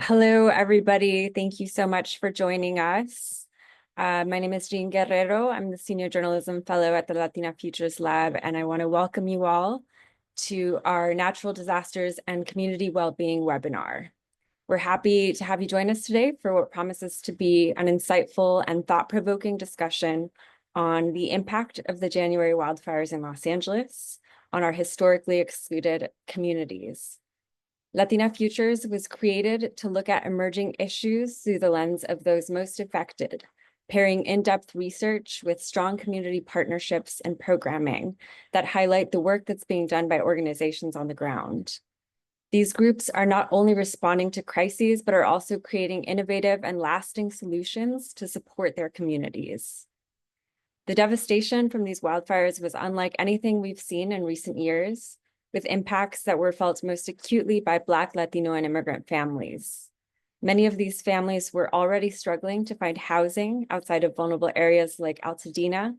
Hello, everybody. Thank you so much for joining us. My name is Guerrero. I'm the Senior Journalism Fellow at the Latina Futures Lab, and I want to welcome you all to our Natural Disasters and Community Wellbeing webinar. We're happy to have you join us today for what promises to be an insightful and thought-provoking discussion on the impact of the January wildfires in Los Angeles on our historically excluded communities. Latina Futures was created to look at emerging issues through the lens of those most affected, pairing in-depth research with strong community partnerships and programming that highlight the work that's being done by organizations on the ground. These groups are not only responding to crises, but are also creating innovative and lasting solutions to support their communities. The devastation from these wildfires was unlike anything we've seen in recent years, with impacts that were felt most acutely by Black, Latino, and immigrant families. Many of these families were already struggling to find housing outside of vulnerable areas like Altadena.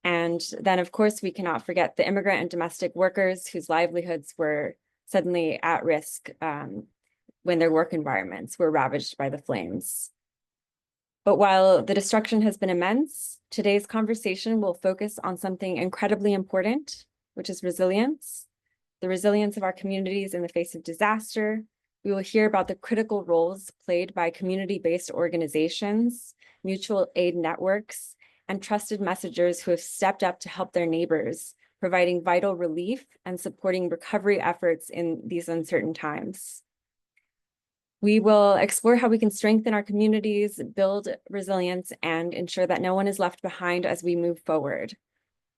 And then, of course, we cannot forget the immigrant and domestic workers whose livelihoods were suddenly at risk when their work environments were ravaged by the flames. But while the destruction has been immense, today's conversation will focus on something incredibly important, which is resilience. The resilience of our communities in the face of disaster. We will hear about the critical roles played by community-based organizations, mutual aid networks, and trusted messengers who have stepped up to help their neighbors, providing vital relief and supporting recovery efforts in these uncertain times. We will explore how we can strengthen our communities, build resilience, and ensure that no one is left behind as we move forward.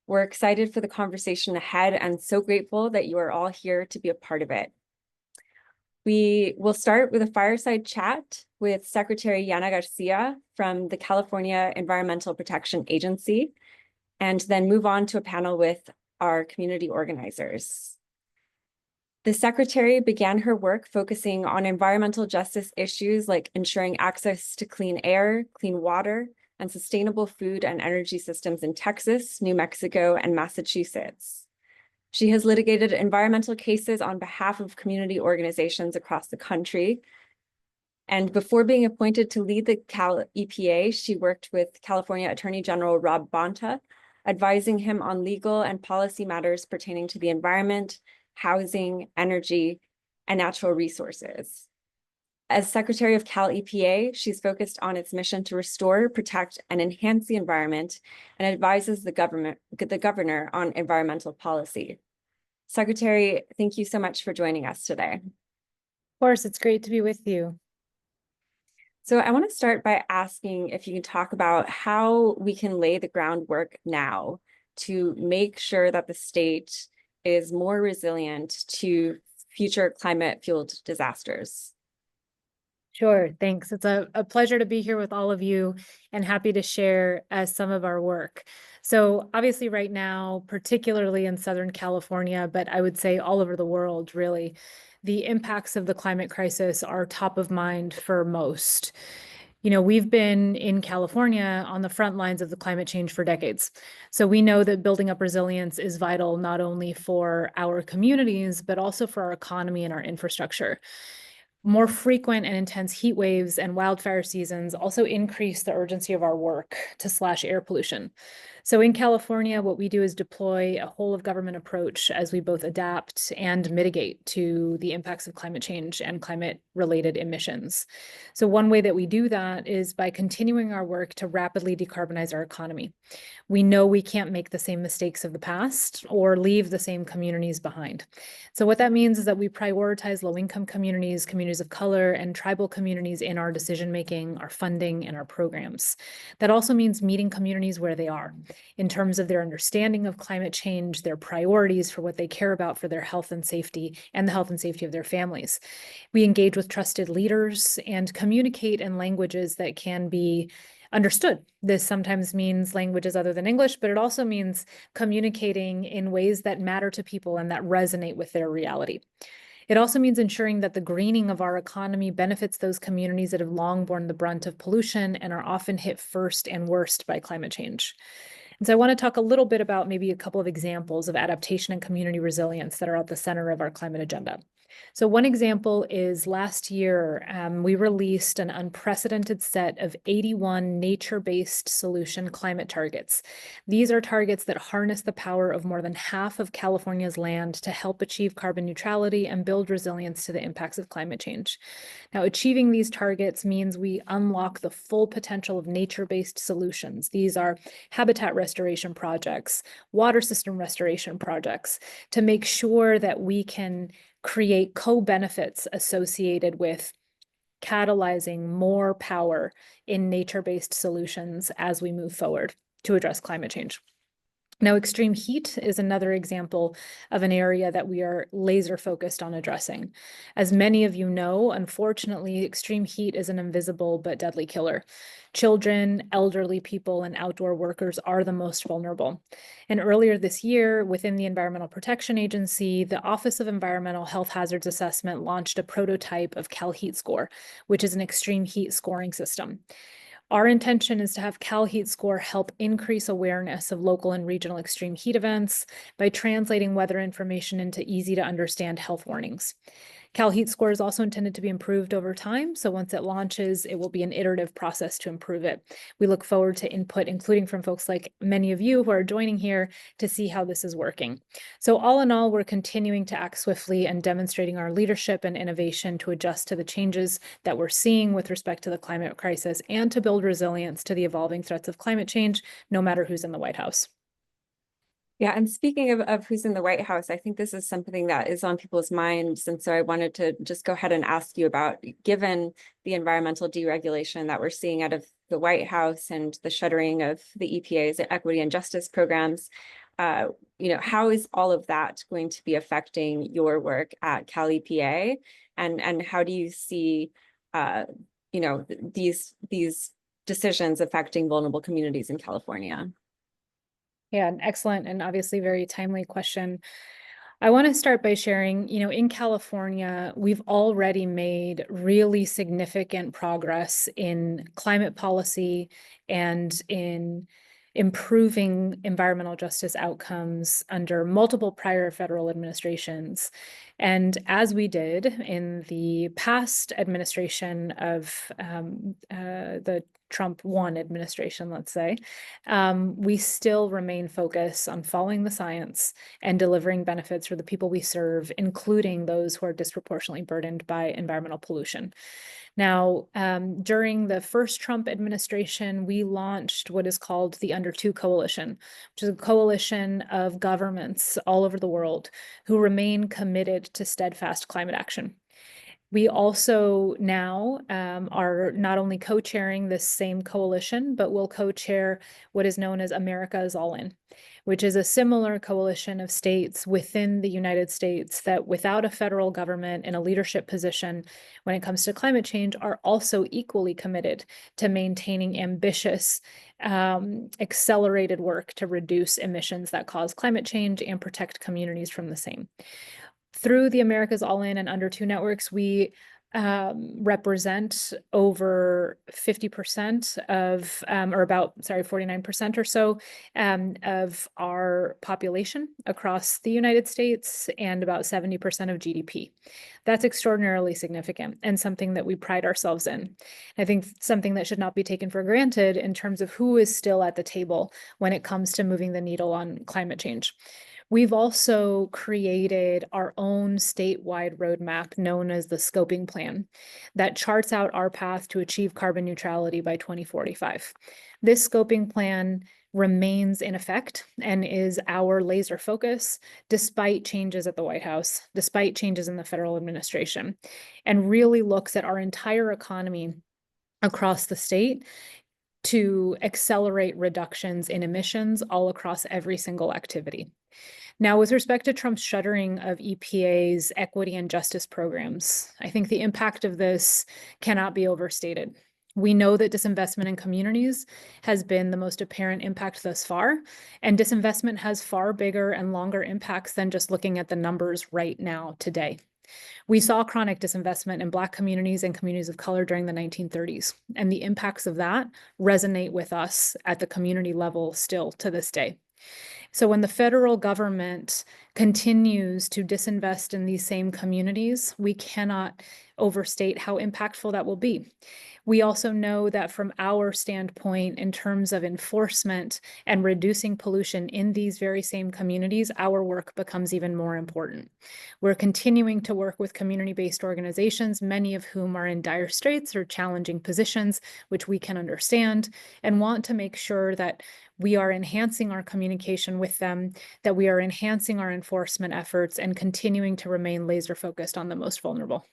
We're excited for the conversation ahead and so grateful that you are all here to be a part of it. We will start with a fireside chat with Secretary Yana Garcia from the California Environmental Protection Agency, and then move on to a panel with our community organizers. The Secretary began her work focusing on environmental justice issues like ensuring access to clean air, clean water, and sustainable food and energy systems in Texas, New Mexico, and Massachusetts. She has litigated environmental cases on behalf of community organizations across the country. And before being appointed to lead the Cal EPA, she worked with California Attorney General Rob Bonta, advising him on legal and policy matters pertaining to the environment, housing, energy, and natural resources. As Secretary of Cal EPA, she's focused on its mission to restore, protect, and enhance the environment and advises the governor on environmental policy. Secretary, thank you so much for joining us today. Of course, it's great to be with you. So I want to start by asking if you can talk about how we can lay the groundwork now to make sure that the state is more resilient to future climate-fueled disasters. Sure, thanks. It's a pleasure to be here with all of you and happy to share some of our work. So obviously right now, particularly in Southern California, but I would say all over the world, really, the impacts of the climate crisis are top of mind for most. You know, we've been in California on the front lines of the climate change for decades. So we know that building up resilience is vital not only for our communities, but also for our economy and our infrastructure. More frequent and intense heat waves and wildfire seasons also increase the urgency of our work to slash air pollution. So in California, what we do is deploy a whole of government approach as we both adapt and mitigate to the impacts of climate change and climate-related emissions. So one way that we do that is by continuing our work to rapidly decarbonize our economy. We know we can't make the same mistakes of the past or leave the same communities behind. So what that means is that we prioritize low-income communities, communities of color, and tribal communities in our decision-making, our funding, and our programs. That also means meeting communities where they are in terms of their understanding of climate change, their priorities for what they care about for their health and safety, and the health and safety of their families. We engage with trusted leaders and communicate in languages that can be understood. This sometimes means languages other than English, but it also means communicating in ways that matter to people and that resonate with their reality. It also means ensuring that the greening of our economy benefits those communities that have long borne the brunt of pollution and are often hit first and worst by climate change. And so I want to talk a little bit about maybe a couple of examples of adaptation and community resilience that are at the center of our climate agenda. So one example is last year, we released an unprecedented set of 81 nature-based solution climate targets. These are targets that harness the power of more than half of California's land to help achieve carbon neutrality and build resilience to the impacts of climate change. Now, achieving these targets means we unlock the full potential of nature-based solutions. These are habitat restoration projects, water system restoration projects, to make sure that we can create co-benefits associated with catalyzing more power in nature-based solutions as we move forward to address climate change. Now, extreme heat is another example of an area that we are laser focused on addressing. As many of you know, unfortunately, extreme heat is an invisible but deadly killer. Children, elderly people, and outdoor workers are the most vulnerable. And earlier this year, within the Environmental Protection Agency, the Office of Environmental Health Hazards Assessment launched a prototype of Cal Heat Score, which is an extreme heat scoring system. Our intention is to have Cal Heat Score help increase awareness of local and regional extreme heat events by translating weather information into easy to understand health warnings. Cal Heat Score is also intended to be improved over time, so once it launches, it will be an iterative process to improve it. We look forward to input, including from folks like many of you who are joining here, to see how this is working. So all in all, we're continuing to act swiftly and demonstrating our leadership and innovation to adjust to the changes that we're seeing with respect to the climate crisis and to build resilience to the evolving threats of climate change, no matter who's in the White House. Yeah, and speaking of who's in the White House, I think this is something that is on people's minds. And so I wanted to just go ahead and ask you about, given the environmental deregulation that we're seeing out of the White House and the shuttering of the EPA's equity and justice programs, how is all of that going to be affecting your work at Cal EPA? And how do you see, these decisions affecting vulnerable communities in California? Yeah, an excellent and obviously very timely question. I want to start by sharing, in California, we've already made really significant progress in climate policy and in improving environmental justice outcomes under multiple prior federal administrations. And as we did in the past administration of the Trump 1 administration, let's say, we still remain focused on following the science and delivering benefits for the people we serve, including those who are disproportionately burdened by environmental pollution. Now, during the first Trump administration, we launched what is called the Under 2 Coalition, which is a coalition of governments all over the world who remain committed to steadfast climate action. We also now are not only co-chairing this same coalition, but will co-chair what is known as America is All In, which is a similar coalition of states within the United States that, without a federal government in a leadership position when it comes to climate change, are also equally committed to maintaining ambitious, accelerated work to reduce emissions that cause climate change and protect communities from the same. Through the America's All In and Under 2 networks, we represent over 50% of, or about, 49% or so of our population across the United States and about 70% of GDP. That's extraordinarily significant and something that we pride ourselves in. I think something that should not be taken for granted in terms of who is still at the table when it comes to moving the needle on climate change. We've also created our own statewide roadmap known as the Scoping Plan that charts out our path to achieve carbon neutrality by 2045. This Scoping Plan remains in effect and is our laser focus despite changes at the White House, despite changes in the federal administration, and really looks at our entire economy across the state to accelerate reductions in emissions all across every single activity. Now, with respect to Trump's shuttering of EPA's equity and justice programs, I think the impact of this cannot be overstated. We know that disinvestment in communities has been the most apparent impact thus far, and disinvestment has far bigger and longer impacts than just looking at the numbers right now today. We saw chronic disinvestment in Black communities and communities of color during the 1930s, and the impacts of that resonate with us at the community level still to this day. So when the federal government continues to disinvest in these same communities, we cannot overstate how impactful that will be. We also know that from our standpoint, in terms of enforcement and reducing pollution in these very same communities, our work becomes even more important. We're continuing to work with community-based organizations, many of whom are in dire straits or challenging positions, which we can understand, and want to make sure that we are enhancing our communication with them, that we are enhancing our enforcement efforts, and continuing to remain laser focused on the most vulnerable.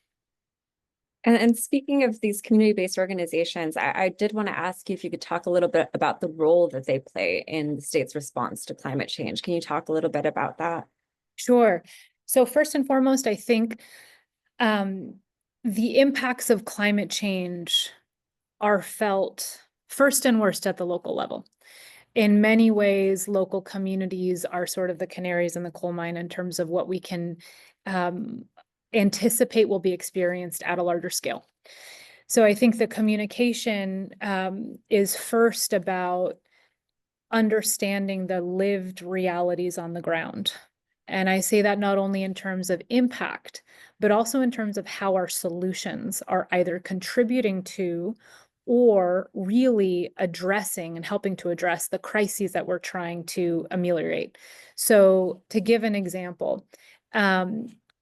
And speaking of these community-based organizations, I did want to ask you if you could talk a little bit about the role that they play in the state's response to climate change. Can you talk a little bit about that? Sure. So first and foremost, I think the impacts of climate change are felt first and worst at the local level. In many ways, local communities are sort of the canaries in the coal mine in terms of what we can anticipate will be experienced at a larger scale. So I think the communication is first about understanding the lived realities on the ground. And I say that not only in terms of impact, but also in terms of how our solutions are either contributing to or really addressing and helping to address the crises that we're trying to ameliorate. So to give an example,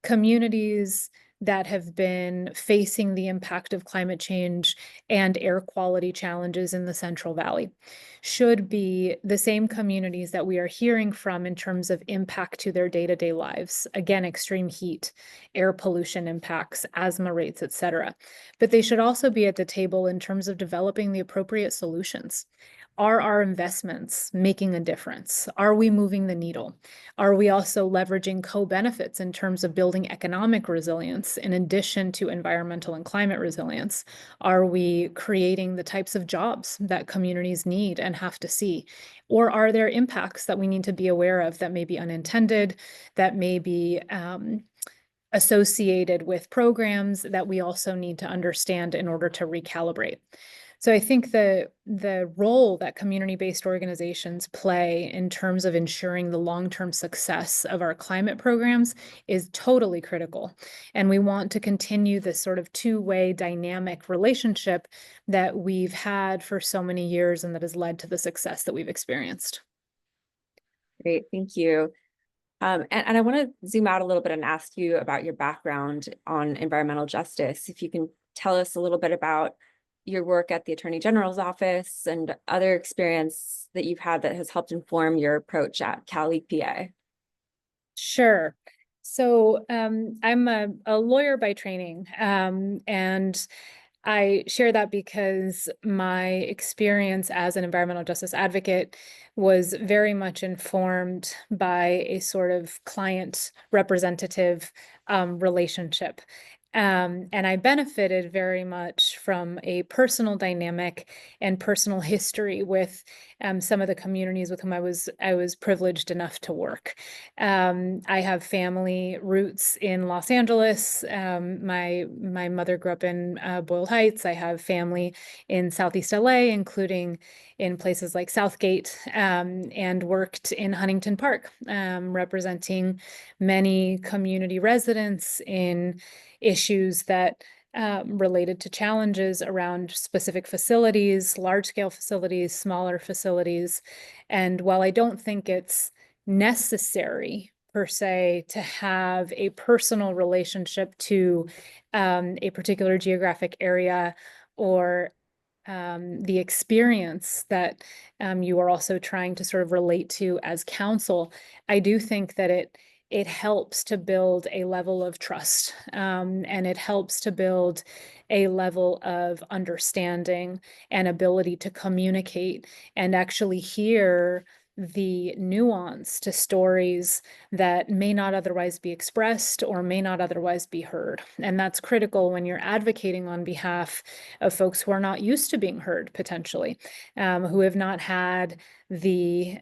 communities that have been facing the impact of climate change and air quality challenges in the Central Valley should be the same communities that we are hearing from in terms of impact to their day-to-day lives. Again, extreme heat, air pollution impacts, asthma rates, et cetera. But they should also be at the table in terms of developing the appropriate solutions. Are our investments making a difference? Are we moving the needle? Are we also leveraging co-benefits in terms of building economic resilience in addition to environmental and climate resilience? Are we creating the types of jobs that communities need and have to see? Or are there impacts that we need to be aware of that may be unintended, that may be associated with programs that we also need to understand in order to recalibrate? So I think the role that community-based organizations play in terms of ensuring the long-term success of our climate programs is totally critical. And we want to continue this sort of two-way dynamic relationship that we've had for so many years and that has led to the success that we've experienced. Great, thank you. And I want to zoom out a little bit and ask you about your background on environmental justice. If you can tell us a little bit about your work at the Attorney General's office and other experience that you've had that has helped inform your approach at Cal EPA. Sure. So I'm a lawyer by training, and I share that because my experience as an environmental justice advocate was very much informed by a sort of client representative relationship. And I benefited very much from a personal dynamic and personal history with some of the communities with whom I was privileged enough to work. I have family roots in Los Angeles. My mother grew up in Boyle Heights. I have family in Southeast LA, including in places like Southgate, and worked in Huntington Park, representing many community residents in issues that related to challenges around specific facilities, large-scale facilities, smaller facilities. And while I don't think it's necessary per se to have a personal relationship to a particular geographic area or the experience that you are also trying to sort of relate to as counsel, I do think that it helps to build a level of trust, and it helps to build a level of understanding and ability to communicate and actually hear the nuance to stories that may not otherwise be expressed or may not otherwise be heard. And that's critical when you're advocating on behalf of folks who are not used to being heard, potentially, who have not had the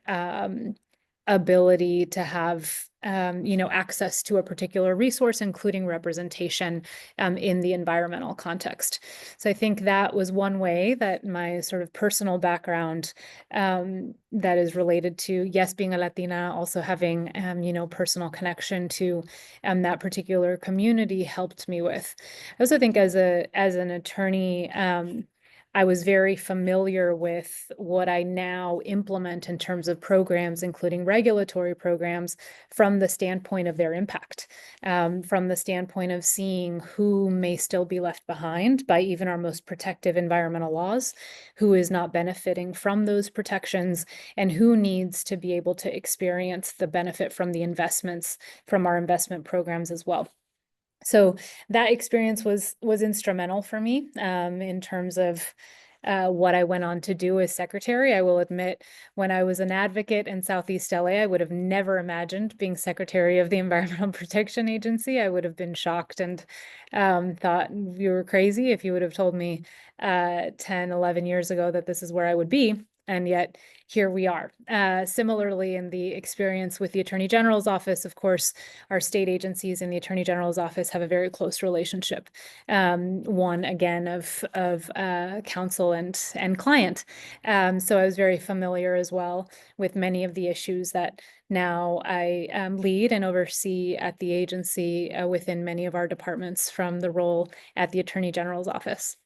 ability to have access to a particular resource, including representation in the environmental context. So I think that was one way that my sort of personal background that is related to, yes, being a Latina, also having personal connection to that particular community helped me with. I also think as an attorney, I was very familiar with what I now implement in terms of programs, including regulatory programs, from the standpoint of their impact, from the standpoint of seeing who may still be left behind by even our most protective environmental laws, who is not benefiting from those protections, and who needs to be able to experience the benefit from the investments from our investment programs as well. So that experience was instrumental for me in terms of what I went on to do as secretary. I will admit, when I was an advocate in Southeast LA, I would have never imagined being secretary of the Environmental Protection Agency. I would have been shocked and thought you were crazy if you would have told me 10, 11 years ago that this is where I would be. And yet here we are. Similarly, in the experience with the Attorney General's office, of course, our state agencies and the Attorney General's office have a very close relationship. One again of counsel and client. So I was very familiar as well with many of the issues that now I lead and oversee at the agency within many of our departments from the role at the Attorney General's office.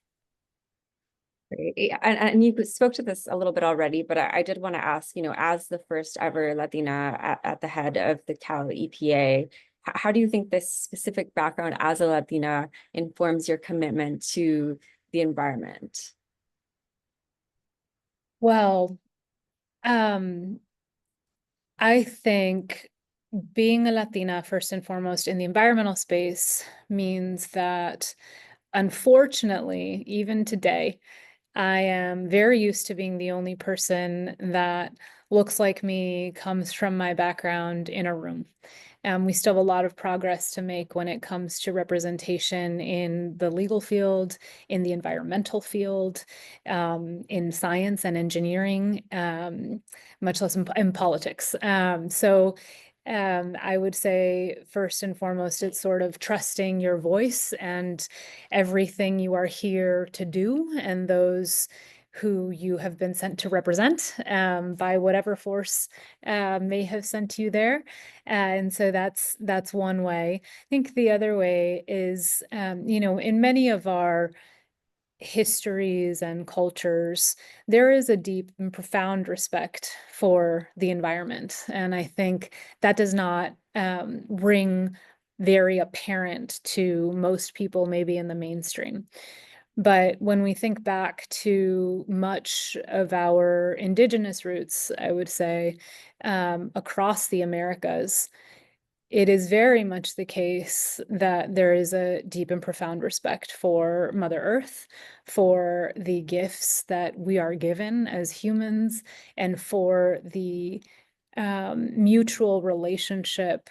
Great. Yeah, and you spoke to this a little bit already, but I did want to ask, as the first ever Latina at the head of the Cal EPA, how do you think this specific background as a Latina informs your commitment to the environment? Well, I think being a Latina, first and foremost, in the environmental space means that, unfortunately, even today, I am very used to being the only person that looks like me, comes from my background in a room. We still have a lot of progress to make when it comes to representation in the legal field, in the environmental field, in science and engineering, much less in politics. I would say, first and foremost, it's sort of trusting your voice and everything you are here to do, and those who you have been sent to represent by whatever force may have sent you there. And so that's one way. I think the other way is, in many of our histories and cultures, there is a deep and profound respect for the environment. And I think that does not ring very apparent to most people, maybe in the mainstream. But when we think back to much of our indigenous roots, I would say, across the Americas, it is very much the case that there is a deep and profound respect for Mother Earth, for the gifts that we are given as humans, and for the mutual relationship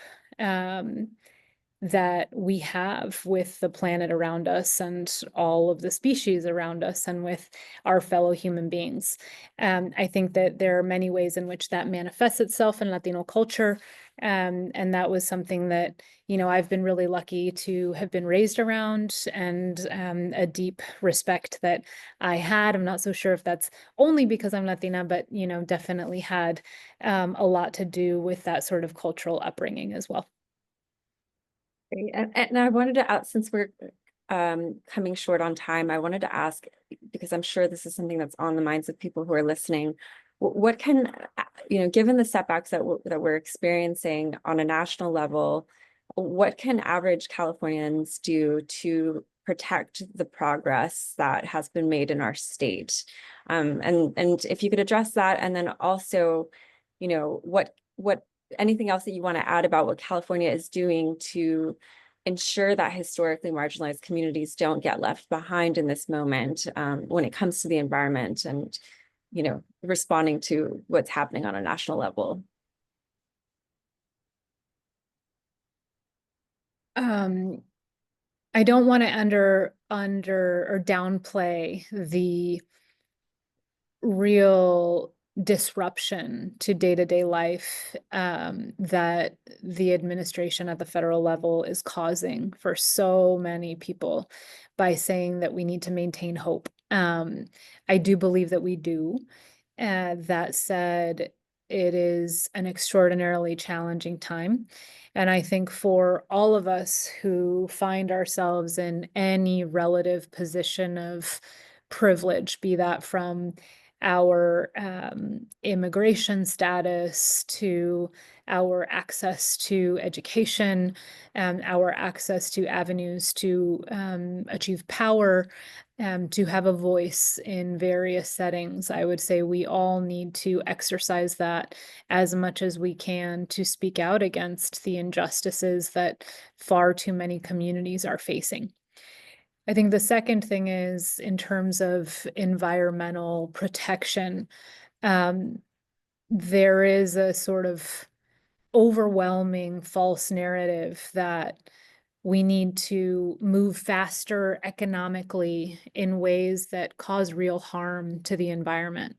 that we have with the planet around us and all of the species around us and with our fellow human beings. I think that there are many ways in which that manifests itself in Latino culture. And that was something that, I've been really lucky to have been raised around, and a deep respect that I had. I'm not so sure if that's only because I'm Latina, but, definitely had a lot to do with that sort of cultural upbringing as well. Great. And I wanted to ask, since we're coming short on time, I wanted to ask, because I'm sure this is something that's on the minds of people who are listening, what can, given the setbacks that we're experiencing on a national level, what can average Californians do to protect the progress that has been made in our state? And if you could address that, and then also, what anything else that you want to add about what California is doing to ensure that historically marginalized communities don't get left behind in this moment, when it comes to the environment and, responding to what's happening on a national level. I don't want to under or downplay the real disruption to day-to-day life that the administration at the federal level is causing for so many people by saying that we need to maintain hope. I do believe that we do. That said, it is an extraordinarily challenging time. And I think for all of us who find ourselves in any relative position of privilege, be that from our immigration status to our access to education, our access to avenues to achieve power, to have a voice in various settings. I would say we all need to exercise that as much as we can to speak out against the injustices that far too many communities are facing. I think the second thing is in terms of environmental protection, there is a sort of overwhelming false narrative that we need to move faster economically in ways that cause real harm to the environment.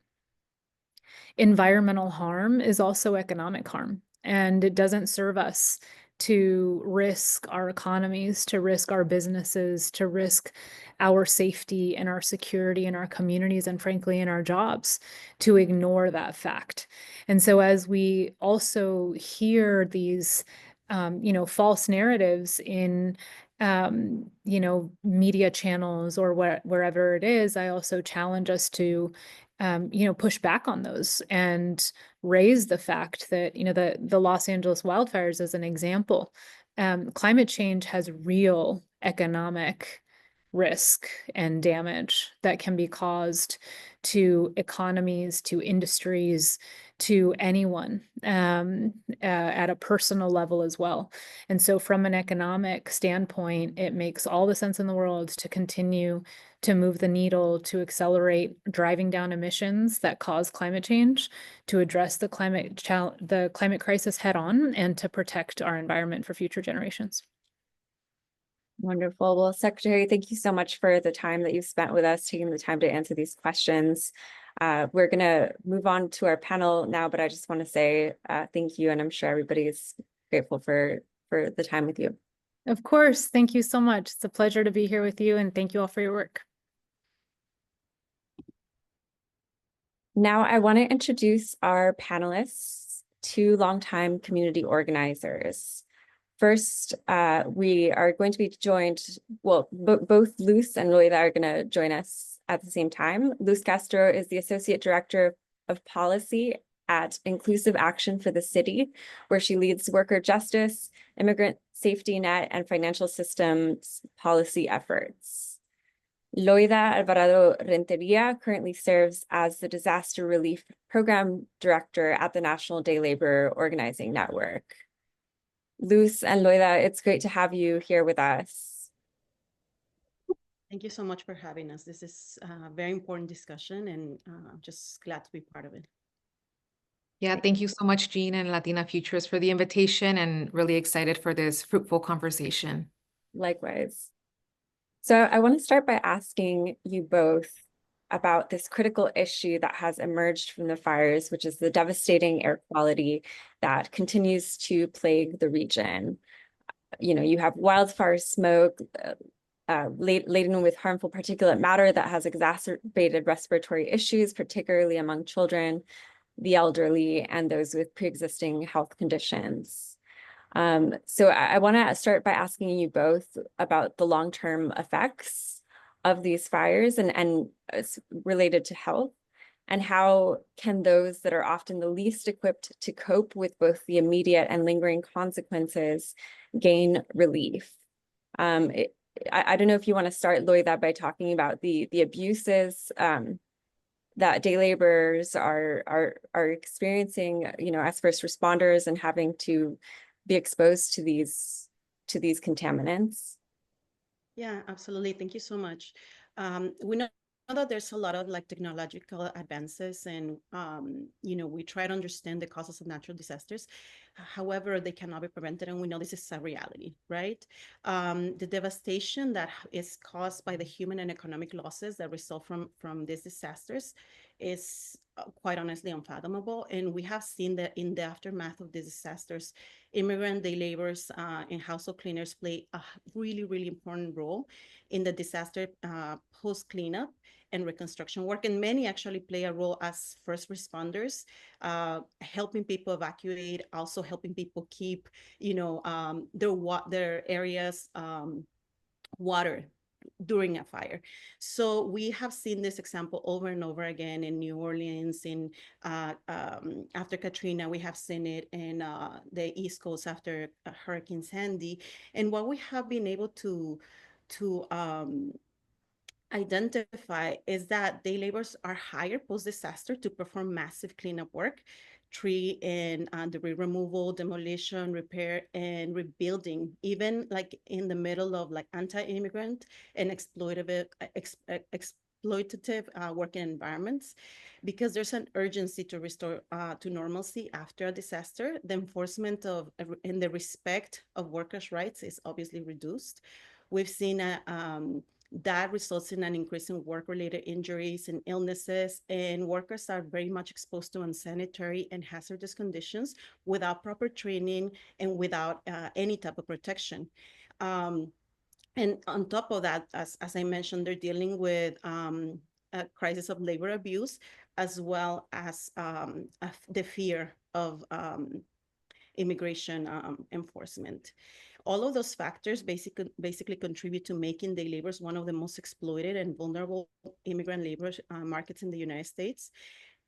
Environmental harm is also economic harm, and it doesn't serve us to risk our economies, to risk our businesses, to risk our safety and our security in our communities, and frankly, in our jobs, to ignore that fact. And so as we also hear these, false narratives in media channels or wherever it is, I also challenge us to push back on those and raise the fact that, the Los Angeles wildfires as an example, climate change has real economic risk and damage that can be caused to economies, to industries, to anyone at a personal level as well. And so from an economic standpoint, it makes all the sense in the world to continue to move the needle, to accelerate driving down emissions that cause climate change, to address the climate crisis head on, and to protect our environment for future generations. Wonderful. Well, Secretary, thank you so much for the time that you've spent with us, taking the time to answer these questions. We're going to move on to our panel now, but I just want to say thank you, and I'm sure everybody is grateful for the time with you. Of course. Thank you so much. It's a pleasure to be here with you, and thank you all for your work. Now I want to introduce our panelists, two longtime community organizers. First, we are going to be joined, well, both Luz and Loyda are going to join us at the same time. Luz Castro is the Associate Director of Policy at Inclusive Action for the City, where she leads worker justice, immigrant safety net, and financial systems policy efforts. Loyda Alvarado Renteria currently serves as the Disaster Relief Program Director at the National Day Labor Organizing Network. Luz and Loyda, it's great to have you here with us. Thank you so much for having us. This is a very important discussion, and I'm just glad to be part of it. Yeah, thank you so much, Jean and Latina Futures, for the invitation, and really excited for this fruitful conversation. Likewise. So I want to start by asking you both about this critical issue that has emerged from the fires, which is the devastating air quality that continues to plague the region. You have wildfire smoke laden with harmful particulate matter that has exacerbated respiratory issues, particularly among children, the elderly, and those with pre-existing health conditions. So I want to start by asking you both about the long-term effects of these fires and related to health, and how can those that are often the least equipped to cope with both the immediate and lingering consequences gain relief. I don't know if you want to start, Loyda, by talking about the abuses that day laborers are experiencing, as first responders and having to be exposed to these contaminants. Yeah, absolutely. Thank you so much. We know that there's a lot of technological advances, and we try to understand the causes of natural disasters. However, they cannot be prevented, and we know this is a reality, right? The devastation that is caused by the human and economic losses that result from these disasters is quite honestly unfathomable. And we have seen that in the aftermath of these disasters, immigrant day laborers and household cleaners play a really, really important role in the disaster post cleanup and reconstruction work. And many actually play a role as first responders, helping people evacuate, also helping people keep, their areas water during a fire. So we have seen this example over and over again in New Orleans, after Katrina. We have seen it in the East Coast after Hurricane Sandy. And what we have been able to identify is that day laborers are hired post-disaster to perform massive cleanup work, tree and debris removal, demolition, repair, and rebuilding, even like in the middle of like anti-immigrant and exploitative working environments, because there's an urgency to restore to normalcy after a disaster. The enforcement of and the respect of workers' rights is obviously reduced. We've seen that results in an increase in work-related injuries and illnesses, and workers are very much exposed to unsanitary and hazardous conditions without proper training and without any type of protection. And on top of that, as I mentioned, they're dealing with a crisis of labor abuse, as well as the fear of immigration enforcement. All of those factors basically contribute to making day laborers one of the most exploited and vulnerable immigrant labor markets in the United States.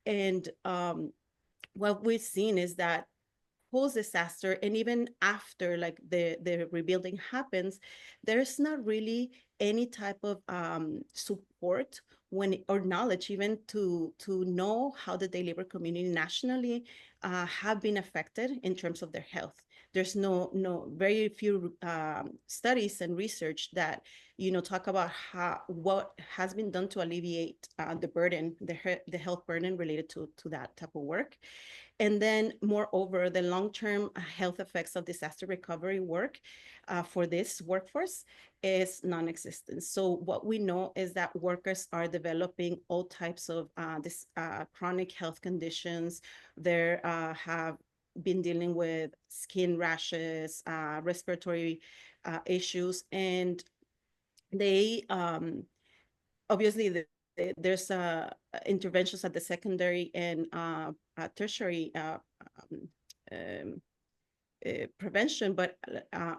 And what we've seen is that post-disaster, and even after like the rebuilding happens, there's not really any type of support or knowledge even to know how the day labor community nationally have been affected in terms of their health. There's very few studies and research that talk about what has been done to alleviate the burden, the health burden related to that type of work. And then moreover, the long-term health effects of disaster recovery work for this workforce is non-existent. So what we know is that workers are developing all types of chronic health conditions. They have been dealing with skin rashes, respiratory issues, and they obviously there's interventions at the secondary and tertiary prevention, but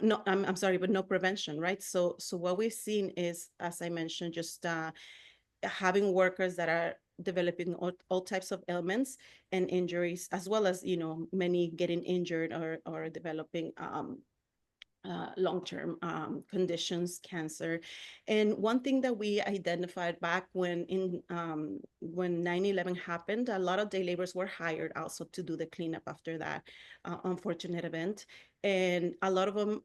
no, I'm sorry, but no prevention, right? So what we've seen is, as I mentioned, just having workers that are developing all types of ailments and injuries, as well as many getting injured or developing long-term conditions, cancer. And one thing that we identified back when 9/11 happened, a lot of day laborers were hired also to do the cleanup after that unfortunate event. And a lot of them,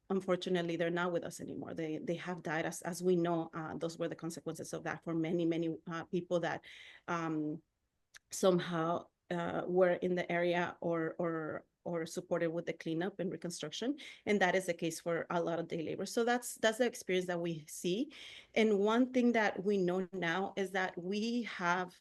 unfortunately, they're not with us anymore. They have died. As we know, those were the consequences of that for many people that somehow were in the area or supported with the cleanup and reconstruction. And that is the case for a lot of day labor. So that's the experience that we see. And one thing that we know now is that we have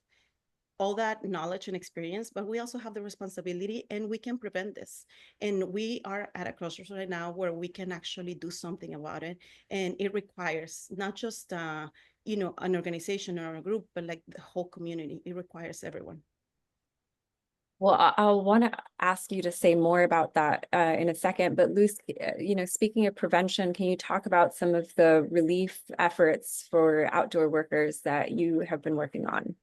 all that knowledge and experience, but we also have the responsibility, and we can prevent this. And we are at a crossroads right now where we can actually do something about it. And it requires not just an organization or a group, but like the whole community. It requires everyone. Well, I'll want to ask you to say more about that in a second, but Luz, speaking of prevention, can you talk about some of the relief efforts for outdoor workers that you have been working on?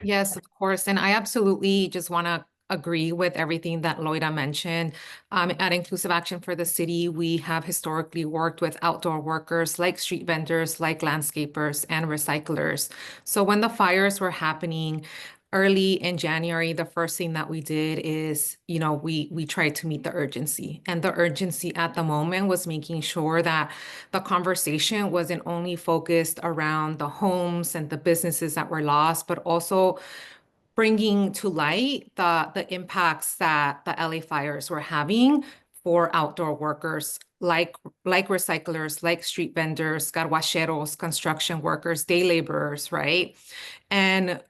Yes, of course. And I absolutely just want to agree with everything that Loyda mentioned. At Inclusive Action for the City, we have historically worked with outdoor workers like street vendors, like landscapers and recyclers. So when the fires were happening early in January, the first thing that we did is, we tried to meet the urgency. And the urgency at the moment was making sure that the conversation wasn't only focused around the homes and the businesses that were lost, but also bringing to light the impacts that the LA fires were having for outdoor workers, like recyclers, like street vendors, carguacheros, construction workers, day laborers, right? And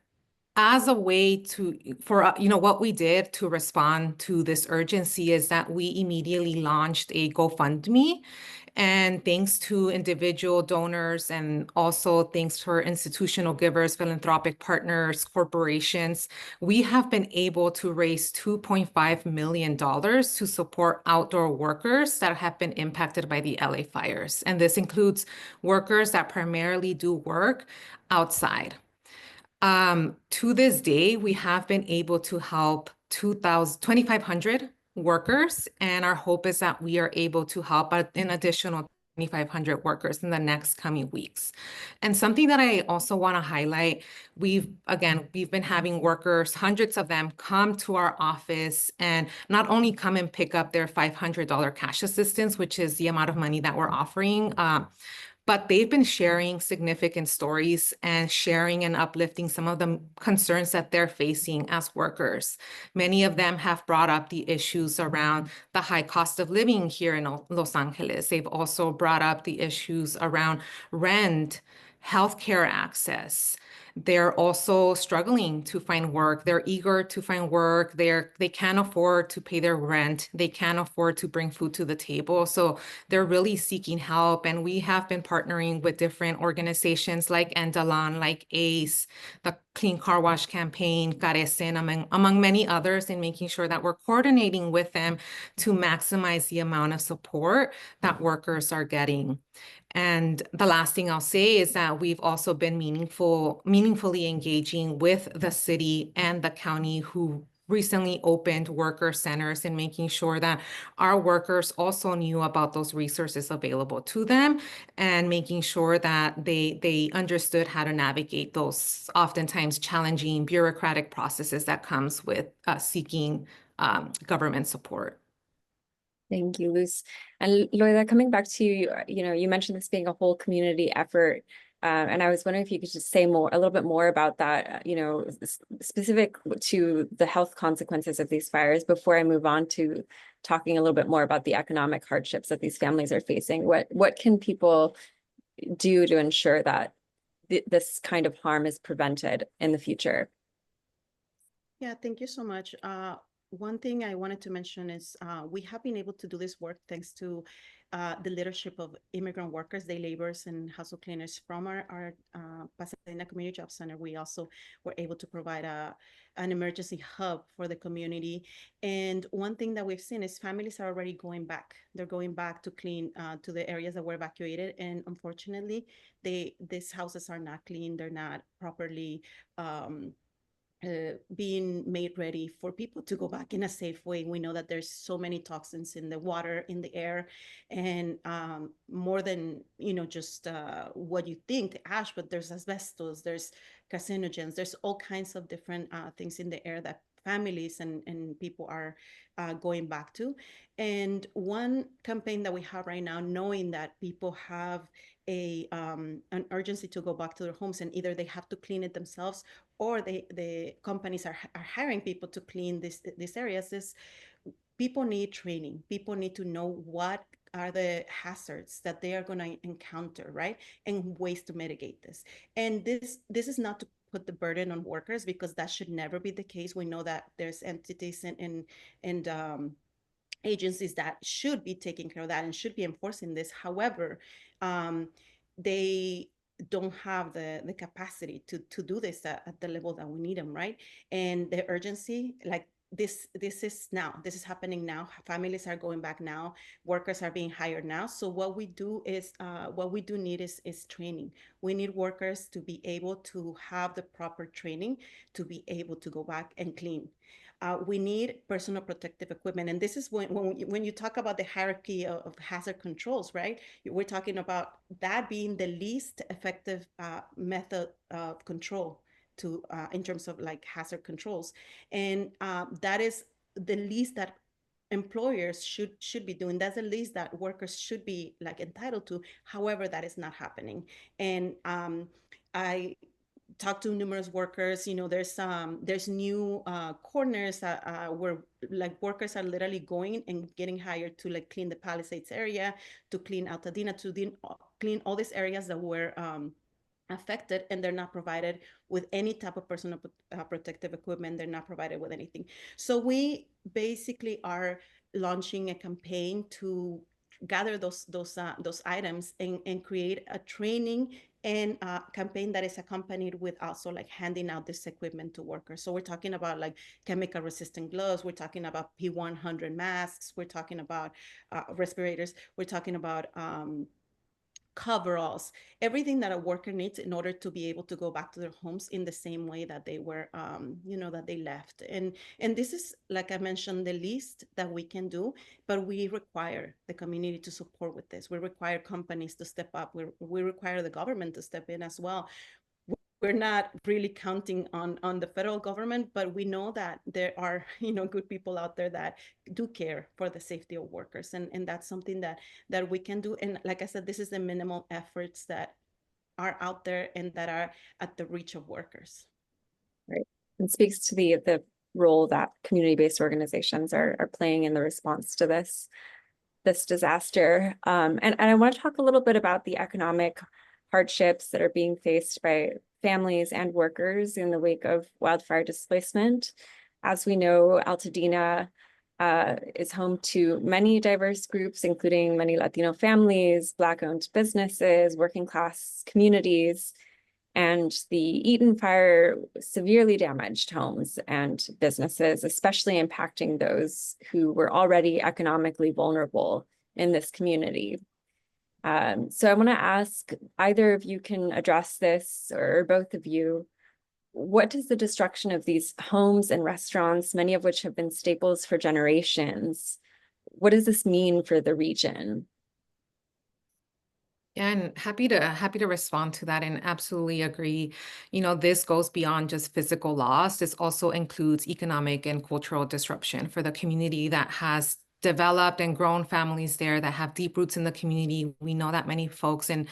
as a way to, what we did to respond to this urgency is that we immediately launched a GoFundMe. And thanks to individual donors and also thanks to our institutional givers, philanthropic partners, corporations, we have been able to raise $2.5 million to support outdoor workers that have been impacted by the LA fires. And this includes workers that primarily do work outside. To this day, we have been able to help 2,500 workers, and our hope is that we are able to help an additional 2,500 workers in the next coming weeks. And something that I also want to highlight, we've been having workers, hundreds of them, come to our office and not only come and pick up their $500 cash assistance, which is the amount of money that we're offering, but they've been sharing significant stories and sharing and uplifting some of the concerns that they're facing as workers. Many of them have brought up the issues around the high cost of living here in Los Angeles. They've also brought up the issues around rent, healthcare access. They're also struggling to find work. They're eager to find work. They can't afford to pay their rent. They can't afford to bring food to the table. So they're really seeking help. And we have been partnering with different organizations like Endalan, like ACE, the Clean Car Wash Campaign, Carecen, among many others, in making sure that we're coordinating with them to maximize the amount of support that workers are getting. And the last thing I'll say is that we've also been meaningfully engaging with the city and the county who recently opened worker centers and making sure that our workers also knew about those resources available to them and making sure that they understood how to navigate those oftentimes challenging bureaucratic processes that comes with seeking government support. Thank you, Luz. And Loyda, coming back to you, you mentioned this being a whole community effort. And I was wondering if you could just say a little bit more about that, specific to the health consequences of these fires before I move on to talking a little bit more about the economic hardships that these families are facing. What can people do to ensure that this kind of harm is prevented in the future? Yeah, thank you so much. One thing I wanted to mention is we have been able to do this work thanks to the leadership of immigrant workers, day laborers, and household cleaners from our Pasadena Community Job Center. We also were able to provide an emergency hub for the community. And one thing that we've seen is families are already going back. They're going back to clean to the areas that were evacuated. And unfortunately, these houses are not clean. They're not properly being made ready for people to go back in a safe way. We know that there's so many toxins in the water, in the air, and more than just what you think, the ash, but there's asbestos, there's carcinogens, there's all kinds of different things in the air that families and people are going back to. And one campaign that we have right now, knowing that people have an urgency to go back to their homes, and either they have to clean it themselves or the companies are hiring people to clean these areas, is people need training. People need to know what are the hazards that they are going to encounter, right? And ways to mitigate this. And this is not to put the burden on workers, because that should never be the case. We know that there's entities and agencies that should be taking care of that and should be enforcing this. However, they don't have the capacity to do this at the level that we need them, right? And the urgency, like this is now, this is happening now. Families are going back now. Workers are being hired now. So what we do need is training. We need workers to be able to have the proper training to be able to go back and clean. We need personal protective equipment. And this is when you talk about the hierarchy of hazard controls, right? We're talking about that being the least effective method of control to in terms of like hazard controls. And that is the least that employers should be doing. That's the least that workers should be like entitled to. However, that is not happening. And I talked to numerous workers. There's new corners where like workers are literally going and getting hired to like clean the Palisades area, to clean Altadena, to clean all these areas that were affected, and they're not provided with any type of personal protective equipment. They're not provided with anything. So we basically are launching a campaign to gather those items and create a training and campaign that is accompanied with also like handing out this equipment to workers. So we're talking about like chemical resistant gloves, we're talking about P100 masks, we're talking about respirators, we're talking about coveralls, everything that a worker needs in order to be able to go back to their homes in the same way that they were, that they left. And this is, like I mentioned, the least that we can do, but we require the community to support with this. We require companies to step up. We require the government to step in as well. We're not really counting on the federal government, but we know that there are, good people out there that do care for the safety of workers. And that's something that we can do. And like I said, this is the minimal efforts that are out there and that are at the reach of workers. Right. And speaks to the role that community-based organizations are playing in the response to this disaster. And I want to talk a little bit about the economic hardships that are being faced by families and workers in the wake of wildfire displacement. As we know, Altadena is home to many diverse groups, including many Latino families, Black-owned businesses, working-class communities, and the Eaton fire severely damaged homes and businesses, especially impacting those who were already economically vulnerable in this community. So I want to ask, either of you can address this, or both of you, what does the destruction of these homes and restaurants, many of which have been staples for generations, what does this mean for the region? And happy to respond to that, and absolutely agree. This goes beyond just physical loss. This also includes economic and cultural disruption for the community that has developed and grown families there that have deep roots in the community. We know that many folks in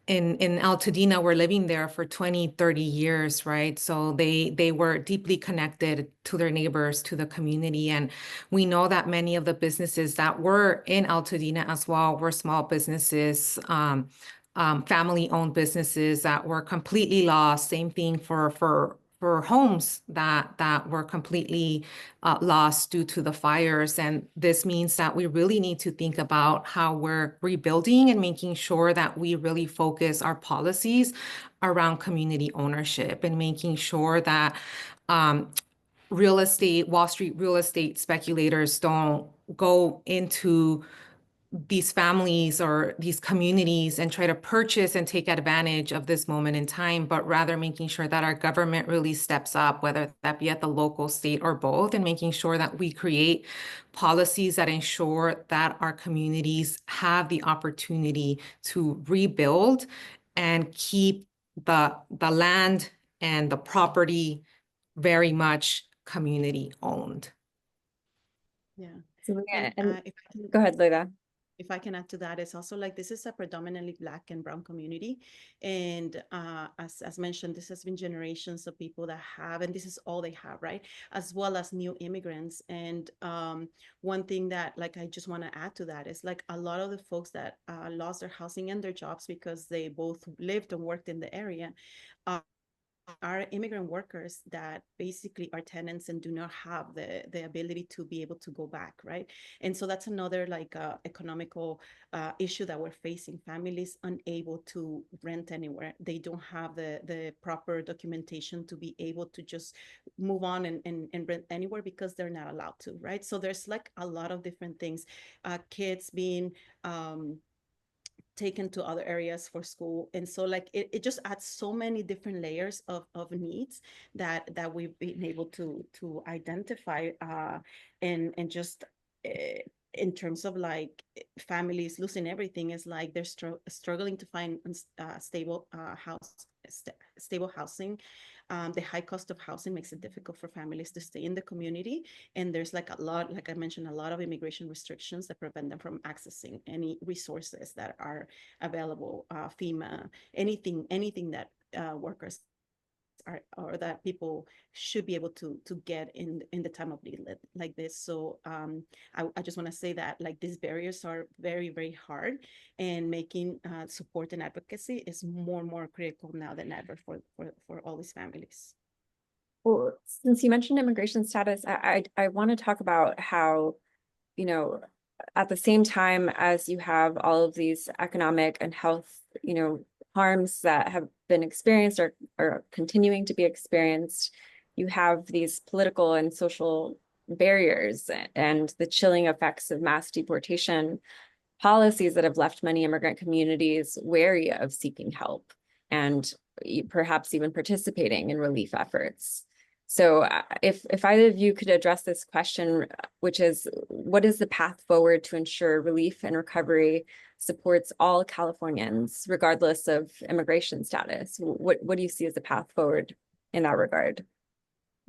Altadena were living there for 20, 30 years, right? So they were deeply connected to their neighbors, to the community. And we know that many of the businesses that were in Altadena as well were small businesses, family-owned businesses that were completely lost. Same thing for homes that were completely lost due to the fires. And this means that we really need to think about how we're rebuilding and making sure that we really focus our policies around community ownership, and making sure that Wall Street real estate speculators don't go into these families or these communities and try to purchase and take advantage of this moment in time, but rather making sure that our government really steps up, whether that be at the local, state, or both, and making sure that we create policies that ensure that our communities have the opportunity to rebuild and keep the land and the property very much community owned. Yeah. So, And go ahead, Loyda. If I can add to that, it's also like this is a predominantly Black and Brown community. And as mentioned, this has been generations of people that have, and this is all they have, right? As well as new immigrants. And one thing that like I just want to add to that is like a lot of the folks that lost their housing and their jobs because they both lived and worked in the area are immigrant workers that basically are tenants and do not have the ability to be able to go back, right? And so that's another like economical issue that we're facing. Families unable to rent anywhere. They don't have the proper documentation to be able to just move on and rent anywhere because they're not allowed to, right? So there's like a lot of different things. Kids being taken to other areas for school. And so like it just adds so many different layers of needs that we've been able to identify and just in terms of like families losing everything is like they're struggling to find stable housing. The high cost of housing makes it difficult for families to stay in the community. And there's like a lot, like I mentioned, a lot of immigration restrictions that prevent them from accessing any resources that are available, FEMA, anything that workers are, or that people should be able to get in the time of need like this. So I just want to say that like these barriers are very, very hard, and making support and advocacy is more and more critical now than ever for all these families. Well, since you mentioned immigration status, I want to talk about how, you know, at the same time as you have all of these economic and health, harms that have been experienced or continuing to be experienced, you have these political and social barriers and the chilling effects of mass deportation policies that have left many immigrant communities wary of seeking help and perhaps even participating in relief efforts. So if either of you could address this question, which is, what is the path forward to ensure relief and recovery supports all Californians, regardless of immigration status? What do you see as the path forward in that regard?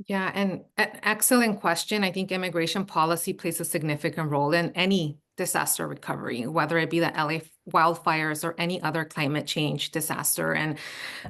Yeah, and an excellent question. I think immigration policy plays a significant role in any disaster recovery, whether it be the LA wildfires or any other climate change disaster. And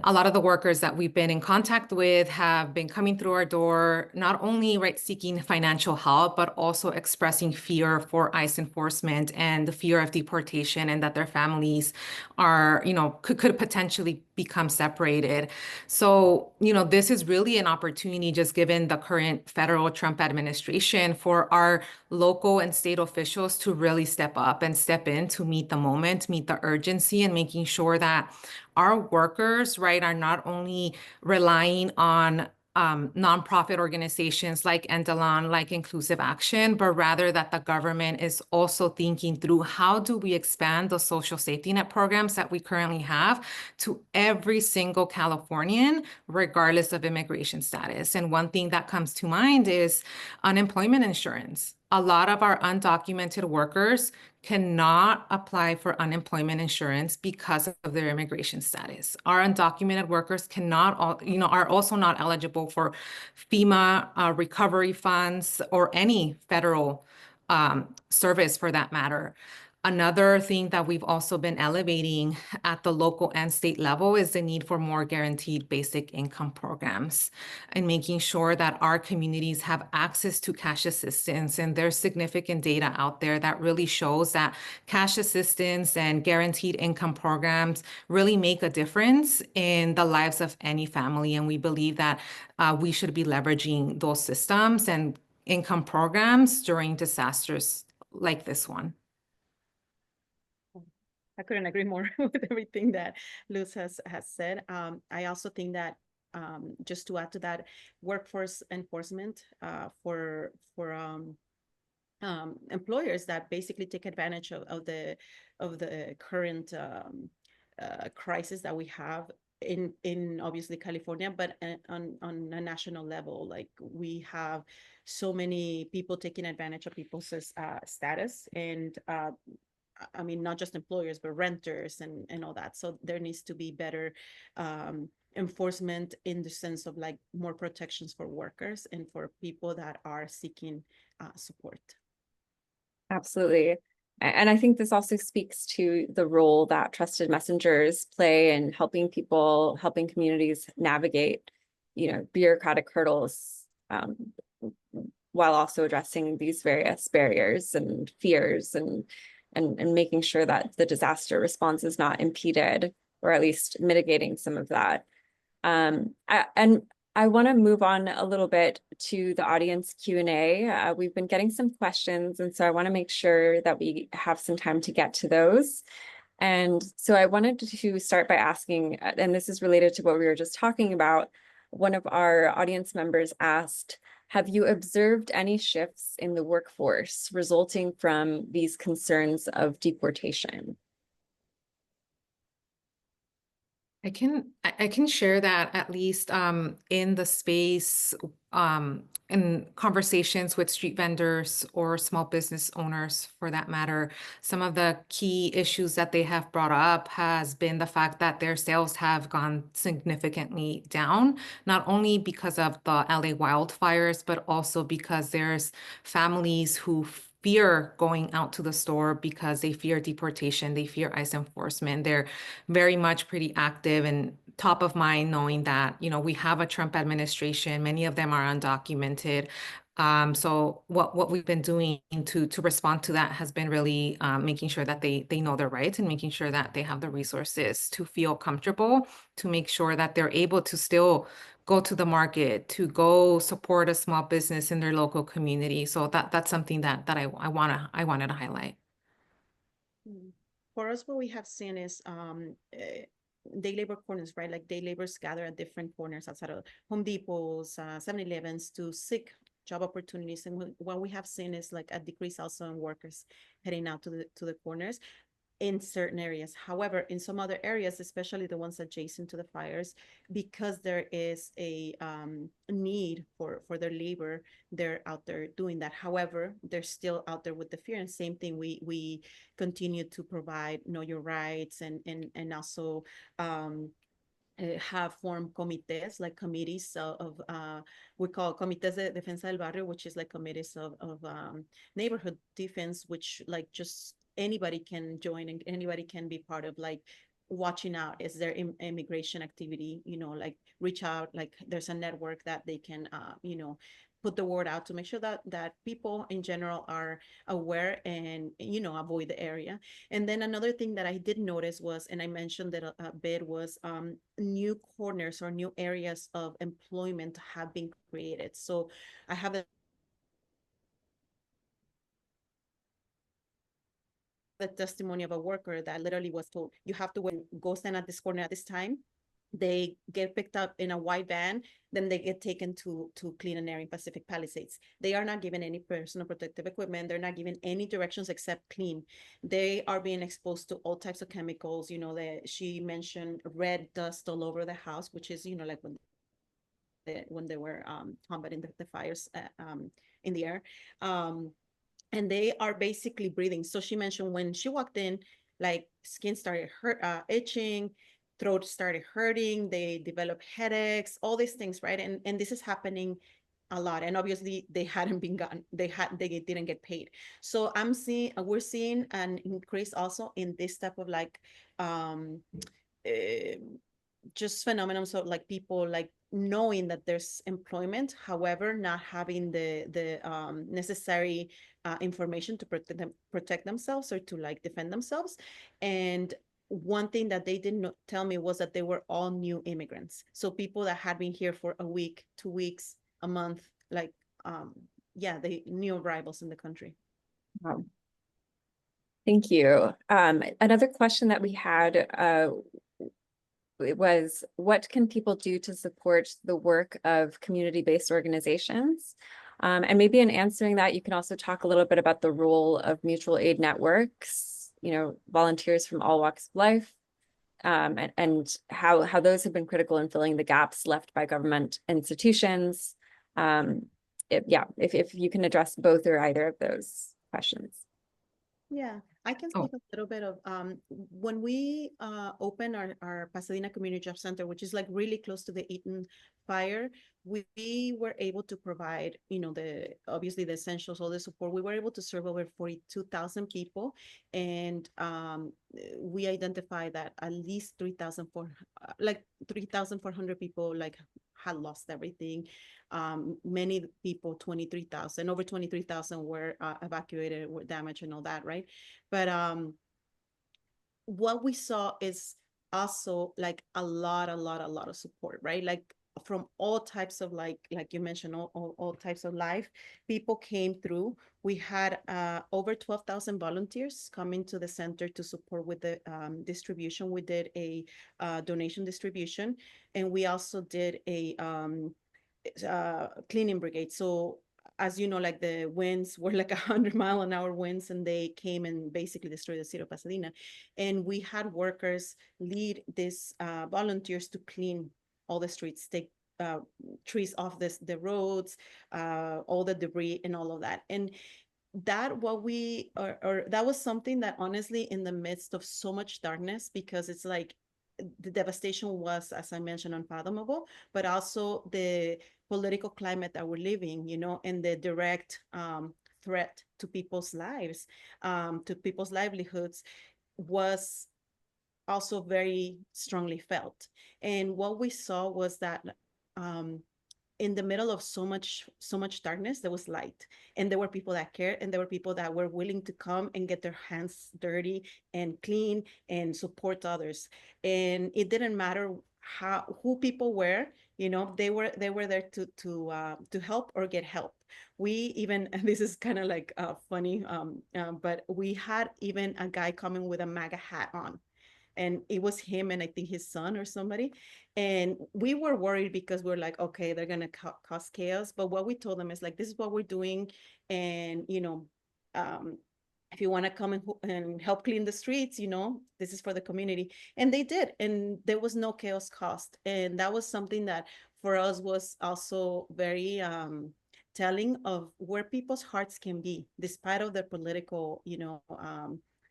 a lot of the workers that we've been in contact with have been coming through our door, not only seeking financial help, but also expressing fear for ICE enforcement and the fear of deportation, and that their families are, could potentially become separated. So, this is really an opportunity, just given the current federal Trump administration, for our local and state officials to really step up and step in to meet the moment, meet the urgency, and making sure that our workers, are not only relying on nonprofit organizations like Endelon, like Inclusive Action, but rather that the government is also thinking through, how do we expand the social safety net programs that we currently have to every single Californian, regardless of immigration status. And one thing that comes to mind is unemployment insurance. A lot of our undocumented workers cannot apply for unemployment insurance because of their immigration status. Our undocumented workers are also not eligible for FEMA recovery funds or any federal service for that matter. Another thing that we've also been elevating at the local and state level is the need for more guaranteed basic income programs, and making sure that our communities have access to cash assistance. And there's significant data out there that really shows that cash assistance and guaranteed income programs really make a difference in the lives of any family. And we believe that we should be leveraging those systems and income programs during disasters like this one. I couldn't agree more with everything that Luz has said. I also think that just to add to that, workforce enforcement for employers that basically take advantage of the current crisis that we have in obviously California, but on a national level. Like, we have so many people taking advantage of people's status, and I mean, not just employers, but renters and all that. So there needs to be better enforcement, in the sense of like more protections for workers and for people that are seeking support. Absolutely. And I think this also speaks to the role that trusted messengers play in helping communities navigate, bureaucratic hurdles, while also addressing these various barriers and fears, and making sure that the disaster response is not impeded, or at least mitigating some of that. I want to move on a little bit to the audience Q&A. We've been getting some questions, and so I want to make sure that we have some time to get to those. And so I wanted to start by asking, and this is related to what we were just talking about, one of our audience members asked, have you observed any shifts in the workforce resulting from these concerns of deportation? I can share that, at least in the space, in conversations with street vendors or small business owners for that matter. Some of the key issues that they have brought up has been the fact that their sales have gone significantly down, not only because of the LA wildfires, but also because there's families who fear going out to the store because they fear deportation, they fear ICE enforcement. They're very much pretty active in top of mind, knowing that, we have a Trump administration, many of them are undocumented. So what we've been doing to respond to that has been really making sure that they know their rights and making sure that they have the resources to feel comfortable, to make sure that they're able to still go to the market, to go support a small business in their local community. So that's something that I wanted to highlight. For us, what we have seen is day labor corners, right? Like day laborers gather at different corners outside of Home Depots, 7-Elevens to seek job opportunities. And what we have seen is like a decrease also in workers heading out to the corners in certain areas. However, in some other areas, especially the ones adjacent to the fires, because there is a need for their labor, they're out there doing that. However, they're still out there with the fear. And same thing, we continue to provide know your rights and also have formed comités, like committees of we call comités de defensa del barrio, which is like committees of neighborhood defense, which like just anybody can join and anybody can be part of, like watching out is there immigration activity, like reach out, like there's a network that they can put the word out to make sure that people in general are aware and avoid the area. And then another thing that I did notice was, and I mentioned that a bit, was new corners or new areas of employment have been created. So I have the testimony of a worker that literally was told, you have to go stand at this corner at this time. They get picked up in a white van, then they get taken to clean an area in Pacific Palisades. They are not given any personal protective equipment. They're not given any directions except clean. They are being exposed to all types of chemicals. She mentioned red dust all over the house, which is, like when they were combating the fires in the air. And they are basically breathing. So she mentioned when she walked in, like skin started itching, throat started hurting, they developed headaches, all these things, right? And this is happening a lot. And obviously they hadn't been gotten, they didn't get paid. So we're seeing an increase also in this type of like just phenomenon. So like people like knowing that there's employment, however, not having the necessary information to protect themselves or to like defend themselves. And one thing that they didn't tell me was that they were all new immigrants. So people that had been here for a week, 2 weeks, a month, like, they new arrivals in the country. Wow. Thank you. Another question that we had it was, what can people do to support the work of community-based organizations? And maybe in answering that, you can also talk a little bit about the role of mutual aid networks, volunteers from all walks of life, and how those have been critical in filling the gaps left by government institutions. If you can address both or either of those questions. Yeah, I can speak a little bit of when we opened our Pasadena Community Job Center, which is like really close to the Eaton fire. We were able to provide, obviously the essentials, all the support. We were able to serve over 42,000 people, and we identified that at least 3,400 people like had lost everything. Many people, 23,000, over 23,000 were evacuated, were damaged and all that, right? But what we saw is also like a lot of support, right? Like from all types of like you mentioned, all types of life, people came through. We had over 12,000 volunteers coming to the center to support with the distribution. We did a donation distribution, and we also did a cleaning brigade. So as you know, like the winds were like 100-mile-an-hour winds, and they came and basically destroyed the city of Pasadena. And we had workers lead these volunteers to clean all the streets, take trees off the roads, all the debris and all of that. And that that was something that honestly, in the midst of so much darkness, because it's like the devastation was, as I mentioned, unfathomable, but also the political climate that we're living, and the direct threat to people's lives, to people's livelihoods was also very strongly felt. And what we saw was that in the middle of so much darkness, there was light, and there were people that cared, and there were people that were willing to come and get their hands dirty and clean and support others. And it didn't matter who people were, they were there to help or get help. We even, and this is kind of like funny, but we had even a guy coming with a MAGA hat on, and it was him and I think his son or somebody. And we were worried because we're like, okay, they're gonna cause chaos. But what we told them is like, this is what we're doing, and if you want to come and help clean the streets, this is for the community. And they did, and there was no chaos caused. And that was something that for us was also very telling of where people's hearts can be, despite of their political,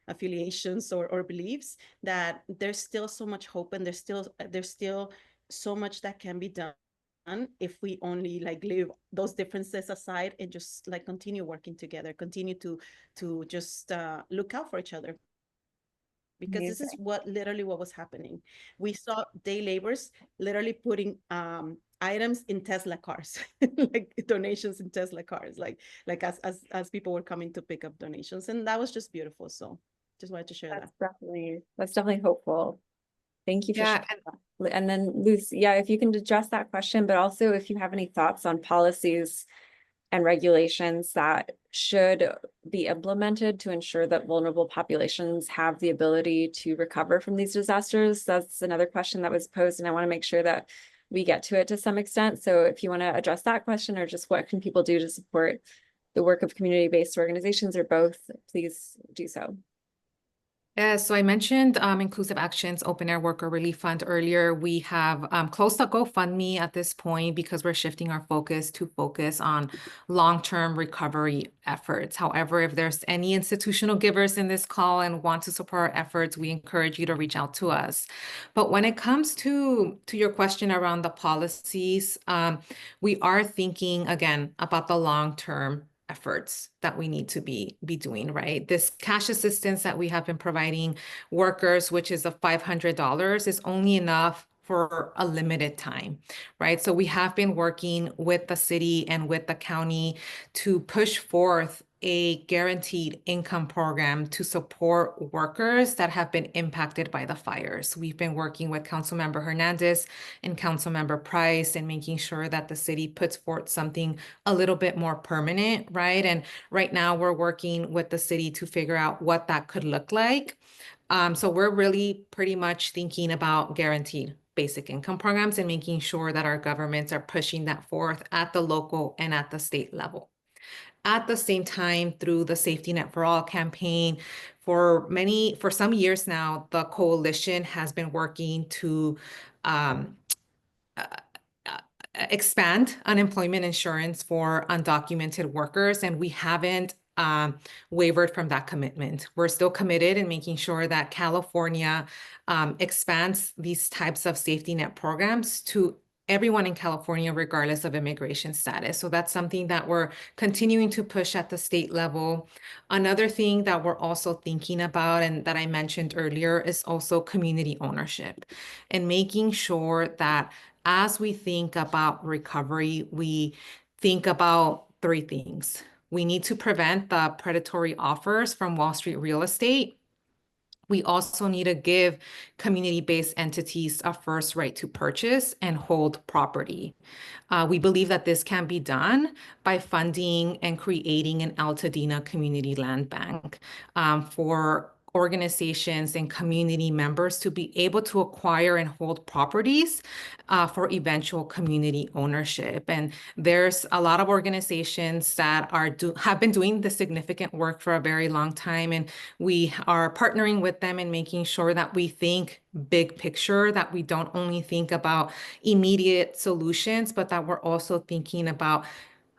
affiliations or beliefs, that there's still so much hope, and there's still so much that can be done if we only like leave those differences aside and just like continue working together, continue to just look out for each other. Because this is literally what was happening. We saw day laborers literally putting items in Tesla cars, like donations in Tesla cars, like as people were coming to pick up donations, and that was just beautiful. So just wanted to share that. That's definitely hopeful. Thank you for Yeah, sharing that. And then Luz, yeah, if you can address that question, but also if you have any thoughts on policies and regulations that should be implemented to ensure that vulnerable populations have the ability to recover from these disasters. That's another question that was posed, and I want to make sure that we get to it to some extent. So if you want to address that question, or just what can people do to support the work of community-based organizations, or both, please do so. Yeah, so I mentioned Inclusive Action's Open Air Worker Relief Fund earlier. We have closed the GoFundMe at this point because we're shifting our focus on long-term recovery efforts. However, if there's any institutional givers in this call and want to support our efforts, we encourage you to reach out to us. But when it comes to your question around the policies, we are thinking again about the long-term efforts that we need to be doing, right? This cash assistance that we have been providing workers, which is of $500, is only enough for a limited time, right? So we have been working with the city and with the county to push forth a guaranteed income program to support workers that have been impacted by the fires. We've been working with Councilmember Hernandez and Councilmember Price and making sure that the city puts forth something a little bit more permanent, right? And right now we're working with the city to figure out what that could look like. So we're really pretty much thinking about guaranteed basic income programs and making sure that our governments are pushing that forth at the local and at the state level. At the same time, through the Safety Net for All campaign, for some years now, the coalition has been working to expand unemployment insurance for undocumented workers, and we haven't wavered from that commitment. We're still committed in making sure that California expands these types of safety net programs to everyone in California, regardless of immigration status. So that's something that we're continuing to push at the state level. Another thing that we're also thinking about, and that I mentioned earlier, is also community ownership and making sure that as we think about recovery, we think about three things. We need to prevent the predatory offers from Wall Street real estate. We also need to give community-based entities a first right to purchase and hold property. We believe that this can be done by funding and creating an Altadena community land bank for organizations and community members to be able to acquire and hold properties for eventual community ownership. And there's a lot of organizations that have been doing this significant work for a very long time, and we are partnering with them and making sure that we think big picture, that we don't only think about immediate solutions, but that we're also thinking about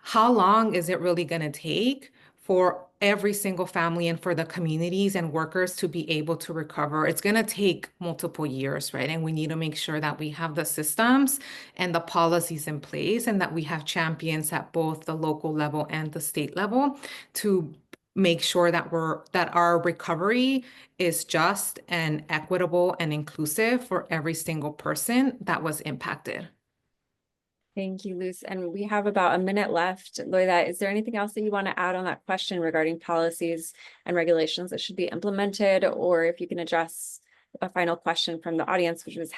how long is it really going to take for every single family and for the communities and workers to be able to recover. It's going to take multiple years, right? And we need to make sure that we have the systems and the policies in place, and that we have champions at both the local level and the state level to make sure that our recovery is just and equitable and inclusive for every single person that was impacted. Thank you, Luz. And we have about a minute left. Loyda, is there anything else that you want to add on that question regarding policies and regulations that should be implemented? Or if you can address a final question from the audience, which was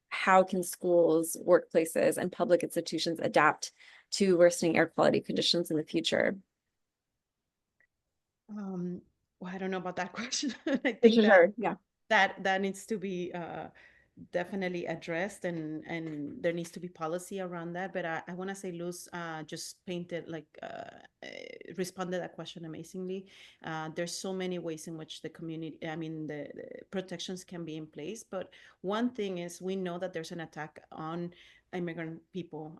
how can schools, workplaces, and public institutions adapt to worsening air quality conditions in the future? Well, I don't know about that question. I think Yeah. that needs to be definitely addressed, and there needs to be policy around that. But I want to say Luz just painted like responded that question amazingly. There's so many ways in which the community, I mean, the protections can be in place. But one thing is, we know that there's an attack on immigrant people.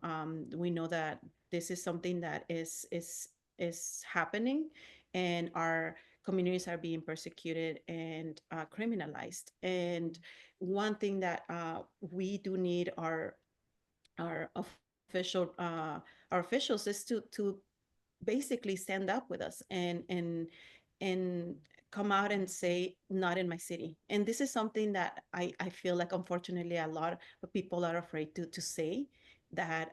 We know that this is something that is happening, and our communities are being persecuted and criminalized. And one thing that we do need our official our officials is to basically stand up with us and come out and say, not in my city. And this is something that I feel like, unfortunately, a lot of people are afraid to say, that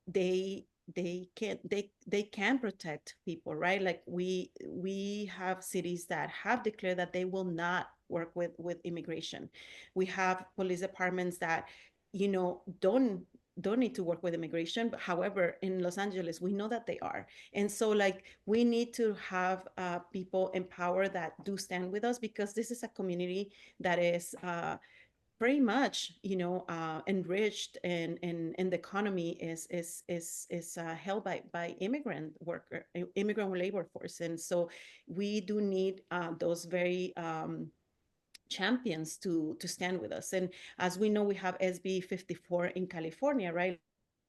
they they can protect people, right? Like we have cities that have declared that they will not work with immigration. We have police departments that, you know, don't need to work with immigration, but however, in Los Angeles, we know that they are. And so, like, we need to have people in power that do stand with us, because this is a community that is very much, you know, enriched, and the economy is held by immigrant labor force. And so we do need those very champions to stand with us. And as we know, we have SB 54 in California, right?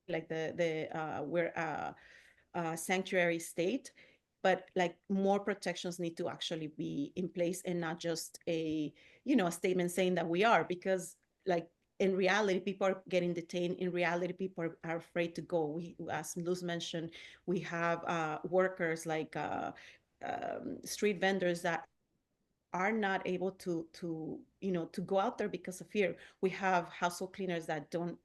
Like we're a sanctuary state, but like more protections need to actually be in place, and not just a, you know, a statement saying that we are, because like in reality, people are getting detained. In reality, people are afraid to go. We, as Luz mentioned, we have workers like street vendors that are not able to you know, to go out there because of fear. We have household cleaners that don't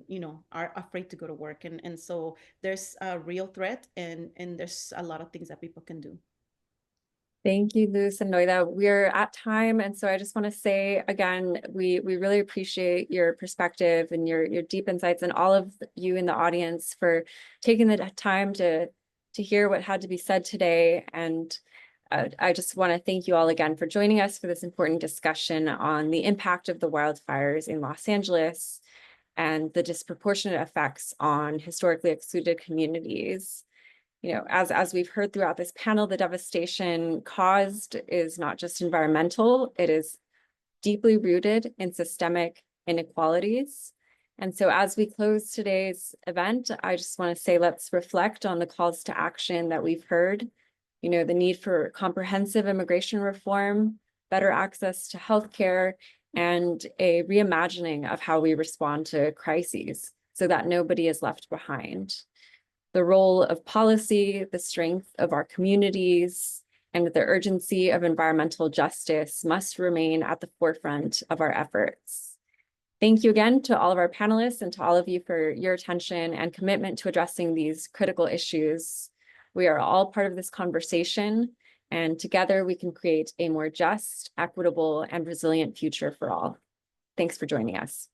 you know, are afraid to go to work. And so there's a real threat, and there's a lot of things that people can do. Thank you, Luz and Loyda. We're at time, and so I just want to say again, we really appreciate your perspective and your deep insights, and all of you in the audience for taking the time to hear what had to be said today. And I just want to thank you all again for joining us for this important discussion on the impact of the wildfires in Los Angeles and the disproportionate effects on historically excluded communities. You know, as we've heard throughout this panel, the devastation caused is not just environmental, it is deeply rooted in systemic inequalities. And so as we close today's event, I just want to say, let's reflect on the calls to action that we've heard. You know, the need for comprehensive immigration reform, better access to healthcare, and a reimagining of how we respond to crises so that nobody is left behind. The role of policy, the strength of our communities, and the urgency of environmental justice must remain at the forefront of our efforts. Thank you again to all of our panelists and to all of you for your attention and commitment to addressing these critical issues. We are all part of this conversation, and together we can create a more just, equitable, and resilient future for all. Thanks for joining us.